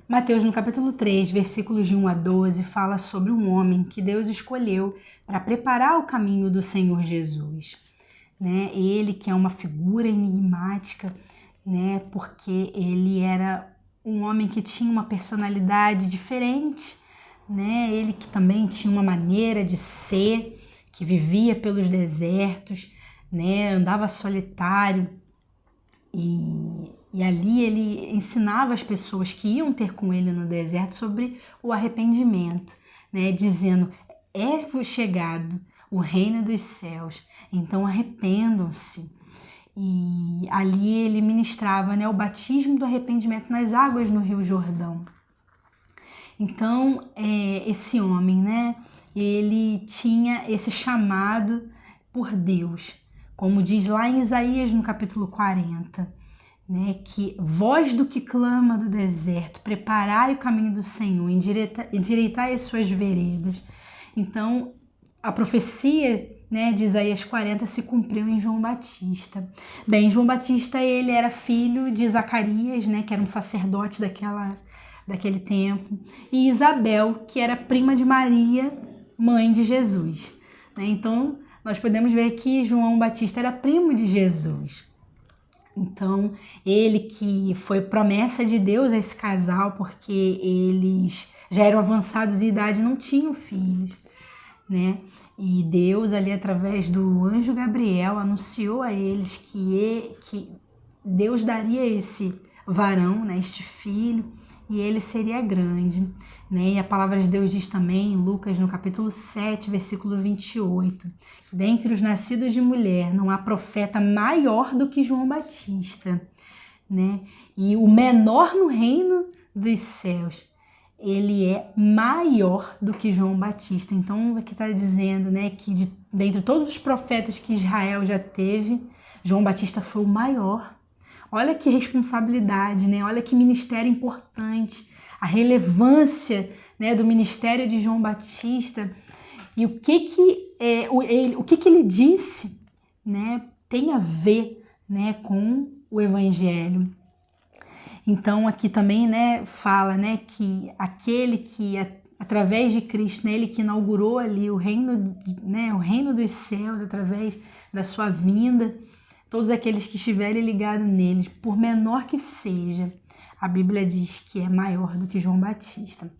Mateus, no capítulo 3, versículos de 1 a 12, fala sobre um homem que Deus escolheu para preparar o caminho do Senhor Jesus. Né? Ele que é uma figura enigmática, né? Porque ele era um homem que tinha uma personalidade diferente, né? Ele que também tinha uma maneira de ser, que vivia pelos desertos, né? Andava solitário e ali ele ensinava as pessoas que iam ter com ele no deserto sobre o arrependimento, né? Dizendo, é-vos chegado o reino dos céus, então arrependam-se. E ali ele ministrava, né, o batismo do arrependimento nas águas no Rio Jordão. Então, esse homem, né, ele tinha esse chamado por Deus, como diz lá em Isaías no capítulo 40, né, que voz do que clama do deserto, preparai o caminho do Senhor, endireitai as suas veredas. Então, a profecia, né, de Isaías 40 se cumpriu em João Batista. Bem, João Batista, ele era filho de Zacarias, né, que era um sacerdote daquele tempo, e Isabel, que era prima de Maria, mãe de Jesus. Né? Então, nós podemos ver que João Batista era primo de Jesus. Então, ele que foi promessa de Deus a esse casal, porque eles já eram avançados em idade e não tinham filhos, né? E Deus ali através do anjo Gabriel anunciou a eles que Deus daria esse varão, né, este filho, e ele seria grande, né? E a palavra de Deus diz também em Lucas no capítulo 7, versículo 28, dentre os nascidos de mulher não há profeta maior do que João Batista, né? E o menor no reino dos céus, ele é maior do que João Batista. Então, aqui está dizendo, né, que dentre todos os profetas que Israel já teve, João Batista foi o maior. Olha que responsabilidade, né? Olha que ministério importante, a relevância, né, do ministério de João Batista e o que ele disse, né, tem a ver, né, com o Evangelho. Então aqui também, né, fala, né, que aquele que através de Cristo, né, ele que inaugurou ali o reino, né, o reino dos céus através da sua vinda, todos aqueles que estiverem ligados neles, por menor que seja, a Bíblia diz que é maior do que João Batista.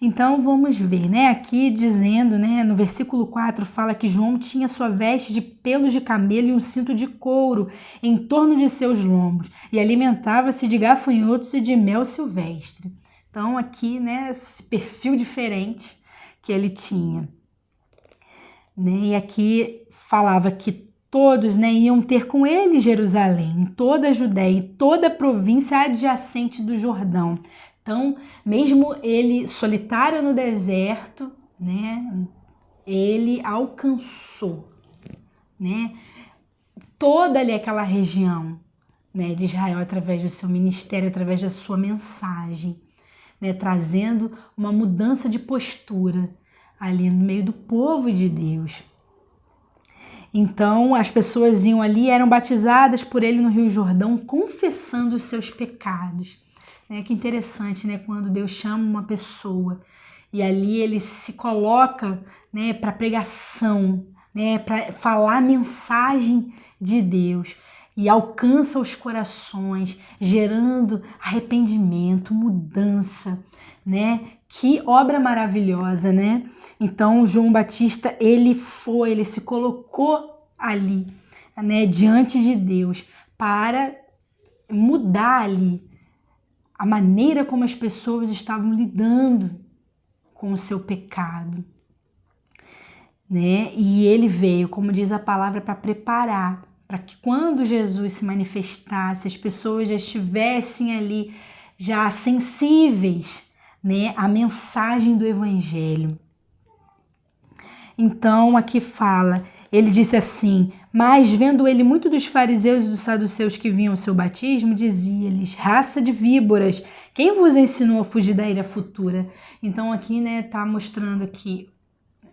Então vamos ver, né, aqui dizendo, né, no versículo 4 fala que João tinha sua veste de pelos de camelo e um cinto de couro em torno de seus lombos e alimentava-se de gafanhotos e de mel silvestre. Então aqui, né, esse perfil diferente que ele tinha, né, e aqui falava que todos, né, iam ter com ele Jerusalém, em toda a Judéia, em toda a província adjacente do Jordão. Então, mesmo ele solitário no deserto, né, ele alcançou, né, toda ali aquela região, né, de Israel através do seu ministério, através da sua mensagem, né, trazendo uma mudança de postura ali no meio do povo de Deus. Então, as pessoas iam ali, eram batizadas por ele no Rio Jordão, confessando os seus pecados. Que interessante, né? Quando Deus chama uma pessoa e ali ele se coloca, né, para pregação, né, para falar a mensagem de Deus e alcança os corações, gerando arrependimento, mudança, né? Que obra maravilhosa, né? Então, João Batista, ele se colocou ali, né, diante de Deus para mudar ali a maneira como as pessoas estavam lidando com o seu pecado, né? E ele veio, como diz a palavra, para preparar, para que quando Jesus se manifestasse, as pessoas já estivessem ali, já sensíveis, né, à mensagem do Evangelho. Então, aqui fala, ele disse assim, mas vendo ele muito dos fariseus e dos saduceus que vinham ao seu batismo, dizia-lhes, raça de víboras, quem vos ensinou a fugir da ira futura? Então aqui, né, tá mostrando que,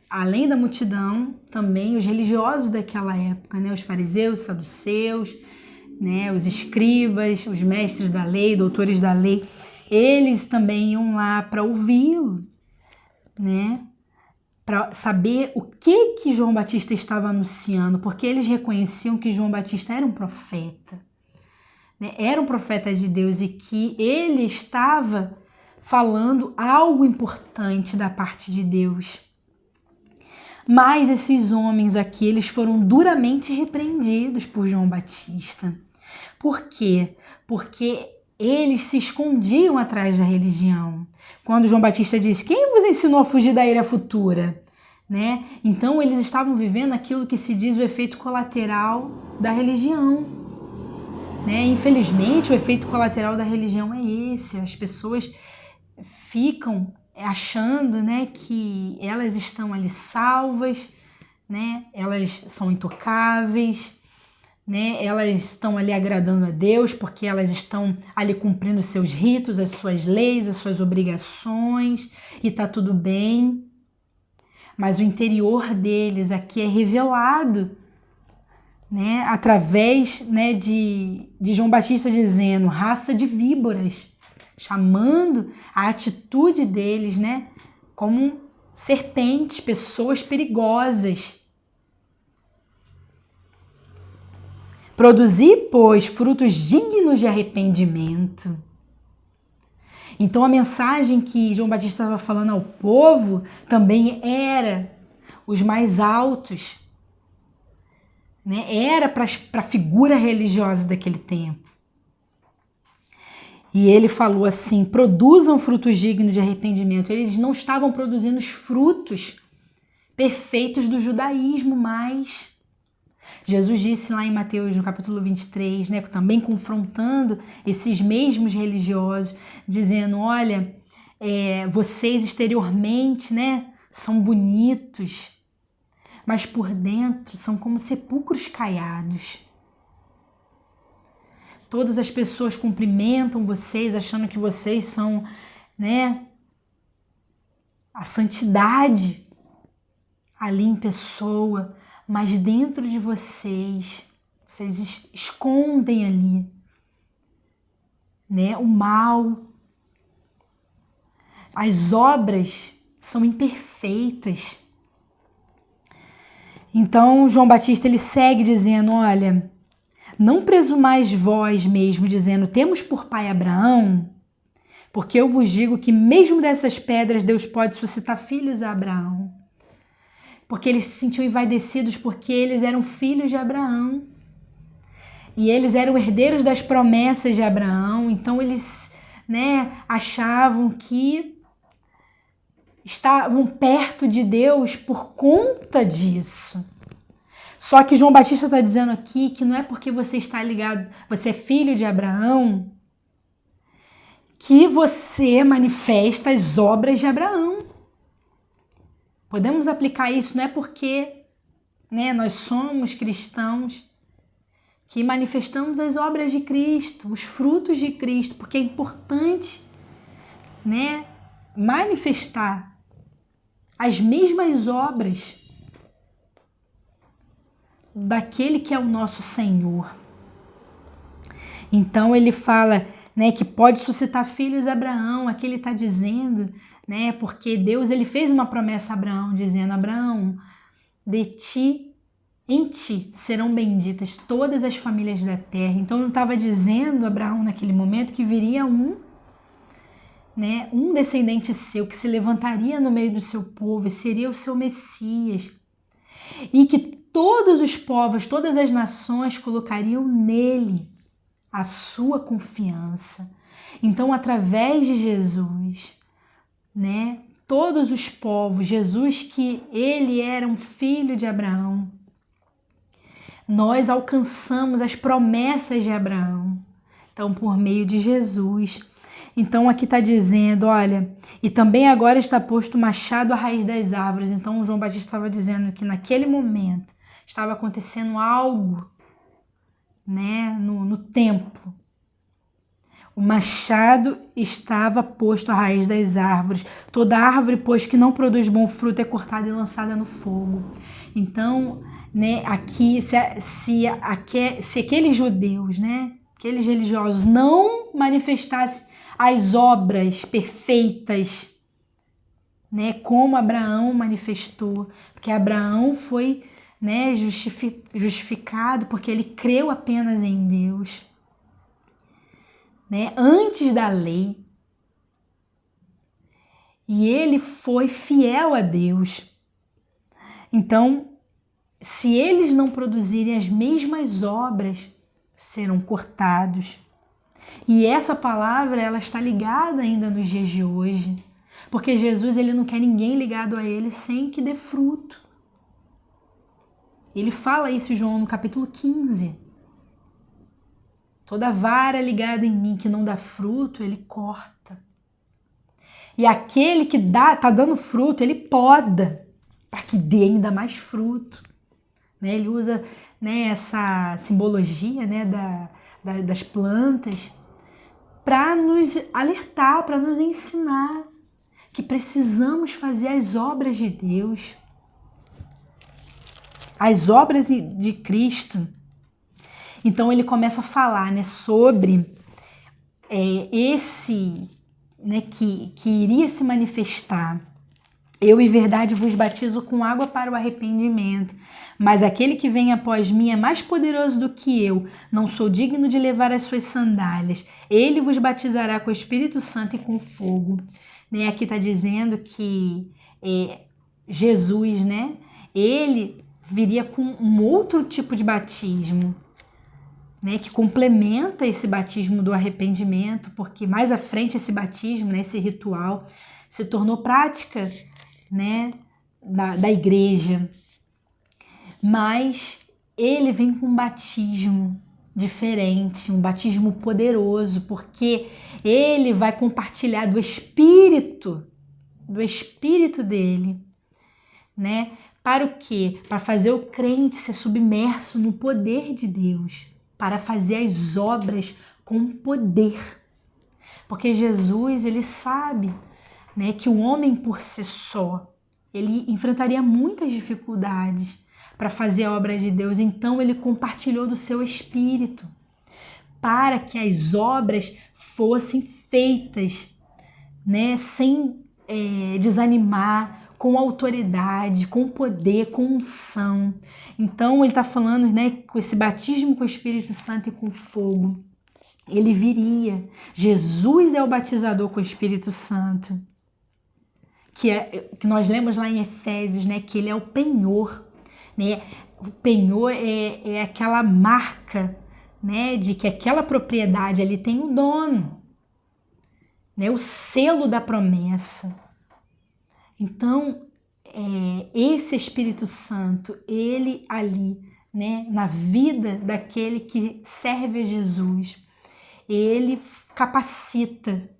além da multidão, também os religiosos daquela época, né, os fariseus, os saduceus, né, os escribas, os mestres da lei, doutores da lei, eles também iam lá para ouvi-lo, né? Para saber o que João Batista estava anunciando, porque eles reconheciam que João Batista era um profeta, né? Era um profeta de Deus e que ele estava falando algo importante da parte de Deus. Mas esses homens aqui, eles foram duramente repreendidos por João Batista. Por quê? Porque eles se escondiam atrás da religião. Quando João Batista disse, quem vos ensinou a fugir da ira futura? Né? Então eles estavam vivendo aquilo que se diz o efeito colateral da religião. Né? Infelizmente, o efeito colateral da religião é esse. As pessoas ficam achando, né, que elas estão ali salvas, né? Elas são intocáveis, né? Elas estão ali agradando a Deus porque elas estão ali cumprindo os seus ritos, as suas leis, as suas obrigações e tá tudo bem. Mas o interior deles aqui é revelado, né? Através, né, de João Batista dizendo raça de víboras, chamando a atitude deles, né, como serpentes, pessoas perigosas. Produzir, pois, frutos dignos de arrependimento. Então a mensagem que João Batista estava falando ao povo também era os mais altos, né? Era para a figura religiosa daquele tempo. E ele falou assim, produzam frutos dignos de arrependimento. Eles não estavam produzindo os frutos perfeitos do judaísmo mais. Jesus disse lá em Mateus, no capítulo 23, né, também confrontando esses mesmos religiosos, dizendo, olha, vocês exteriormente, né, são bonitos, mas por dentro são como sepulcros caiados. Todas as pessoas cumprimentam vocês, achando que vocês são, né, a santidade ali em pessoa, mas dentro de vocês escondem ali, né, o mal. As obras são imperfeitas. Então, João Batista ele segue dizendo, olha, não presumais vós mesmo, dizendo, temos por pai Abraão, porque eu vos digo que mesmo dessas pedras Deus pode suscitar filhos a Abraão. Porque eles se sentiam envaidecidos porque eles eram filhos de Abraão. E eles eram herdeiros das promessas de Abraão. Então eles, né, achavam que estavam perto de Deus por conta disso. Só que João Batista está dizendo aqui que não é porque você está ligado, você é filho de Abraão, que você manifesta as obras de Abraão. Podemos aplicar isso, não é porque, né, nós somos cristãos que manifestamos as obras de Cristo, os frutos de Cristo, porque é importante, né, manifestar as mesmas obras daquele que é o nosso Senhor. Então ele fala, né, que pode suscitar filhos a Abraão. Aqui ele está dizendo, né, porque Deus ele fez uma promessa a Abraão, dizendo, Abraão, em ti serão benditas todas as famílias da terra. Então não estava dizendo Abraão naquele momento que viria um descendente seu que se levantaria no meio do seu povo e seria o seu Messias. E que todos os povos, todas as nações colocariam nele a sua confiança. Então, através de Jesus, né, todos os povos, Jesus que ele era um filho de Abraão, nós alcançamos as promessas de Abraão. Então, por meio de Jesus. Então, aqui está dizendo, olha, e também agora está posto o machado à raiz das árvores. Então, o João Batista estava dizendo que naquele momento estava acontecendo algo, né, no templo. O machado estava posto à raiz das árvores. Toda árvore, pois, que não produz bom fruto é cortada e lançada no fogo. Então, né, aqui, se aqueles judeus, né, aqueles religiosos não manifestassem as obras perfeitas, né, como Abraão manifestou, porque Abraão foi, né, justificado porque ele creu apenas em Deus, né, antes da lei, e ele foi fiel a Deus. Então, se eles não produzirem as mesmas obras, serão cortados. E essa palavra, ela está ligada ainda nos dias de hoje, porque Jesus, ele não quer ninguém ligado a ele sem que dê fruto. Ele fala isso em João no capítulo 15. Toda vara ligada em mim que não dá fruto, ele corta. E aquele que está dando fruto, ele poda para que dê ainda mais fruto. Né? Ele usa, né, essa simbologia, né, das plantas para nos alertar, para nos ensinar que precisamos fazer as obras de Deus, as obras de Cristo. Então ele começa a falar, né, sobre esse, né, que iria se manifestar. Eu, em verdade, vos batizo com água para o arrependimento, mas aquele que vem após mim é mais poderoso do que eu. Não sou digno de levar as suas sandálias. Ele vos batizará com o Espírito Santo e com fogo. Né? Aqui está dizendo que Jesus, né, ele viria com um outro tipo de batismo, né, que complementa esse batismo do arrependimento, porque mais à frente esse batismo, né, esse ritual, se tornou prática, né, da igreja. Mas ele vem com um batismo diferente, um batismo poderoso, porque ele vai compartilhar do Espírito dele, né? Para o quê? Para fazer o crente ser submerso no poder de Deus, para fazer as obras com poder. Porque Jesus, ele sabe, né, que o homem por si só, ele enfrentaria muitas dificuldades para fazer a obra de Deus. Então ele compartilhou do seu Espírito para que as obras fossem feitas, né, sem desanimar, com autoridade, com poder, com unção. Então ele está falando, né, com esse batismo com o Espírito Santo e com fogo. Ele viria. Jesus é o batizador com o Espírito Santo. Que nós lemos lá em Efésios, né, que ele é o penhor. Né? O penhor é aquela marca, né, de que aquela propriedade ali tem um dono. Né? O selo da promessa. Então, esse Espírito Santo, ele ali, né, na vida daquele que serve a Jesus, ele capacita,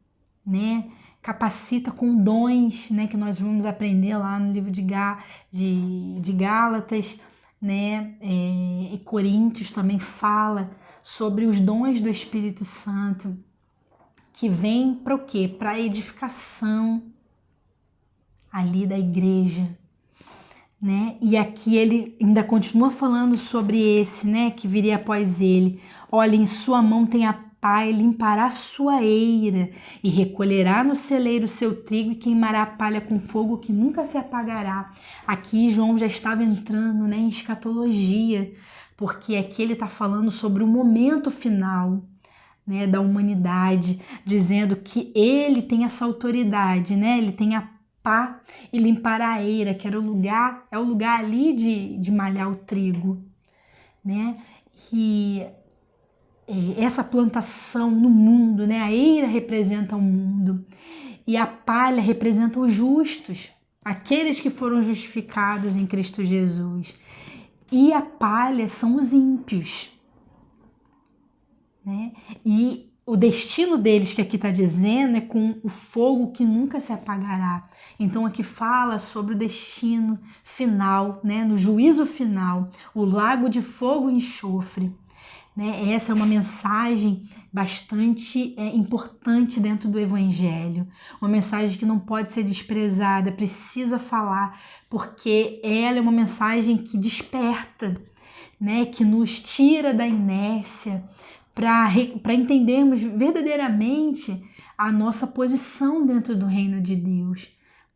né? Capacita com dons, né? Que nós vamos aprender lá no livro de Gálatas, né? E Coríntios também fala sobre os dons do Espírito Santo, que vem para o quê? Para a edificação ali da igreja, né? E aqui ele ainda continua falando sobre esse, né, que viria após ele. Olha, em sua mão tem a pá e limpará sua eira e recolherá no celeiro seu trigo e queimará a palha com fogo que nunca se apagará. Aqui João já estava entrando, né, em escatologia, porque aqui ele está falando sobre o momento final, né, da humanidade, dizendo que ele tem essa autoridade, né, ele tem a pá e limpar a eira, que era o lugar ali de malhar o trigo, né? E essa plantação no mundo, né? A eira representa o mundo e a palha representa os justos, aqueles que foram justificados em Cristo Jesus. E a palha são os ímpios, né? E o destino deles, que aqui está dizendo, é com o fogo que nunca se apagará. Então aqui fala sobre o destino final, né? No juízo final, o lago de fogo e enxofre. Né? Essa é uma mensagem bastante importante dentro do Evangelho. Uma mensagem que não pode ser desprezada, precisa falar, porque ela é uma mensagem que desperta, né? Que nos tira da inércia, para entendermos verdadeiramente a nossa posição dentro do reino de Deus,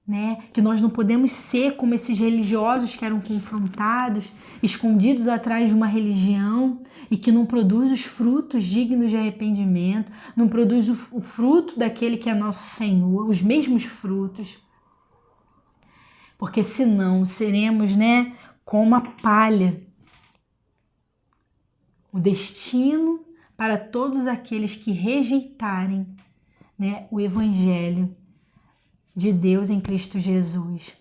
né? Que nós não podemos ser como esses religiosos que eram confrontados, escondidos atrás de uma religião e que não produz os frutos dignos de arrependimento, não produz o fruto daquele que é nosso Senhor, os mesmos frutos. Porque senão seremos, né, como a palha. O destino para todos aqueles que rejeitarem, né, o Evangelho de Deus em Cristo Jesus.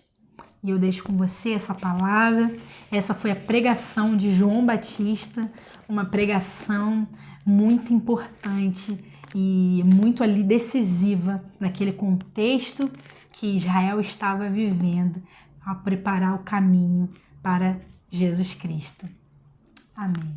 E eu deixo com você essa palavra. Essa foi a pregação de João Batista, uma pregação muito importante e muito ali decisiva naquele contexto que Israel estava vivendo, a preparar o caminho para Jesus Cristo. Amém.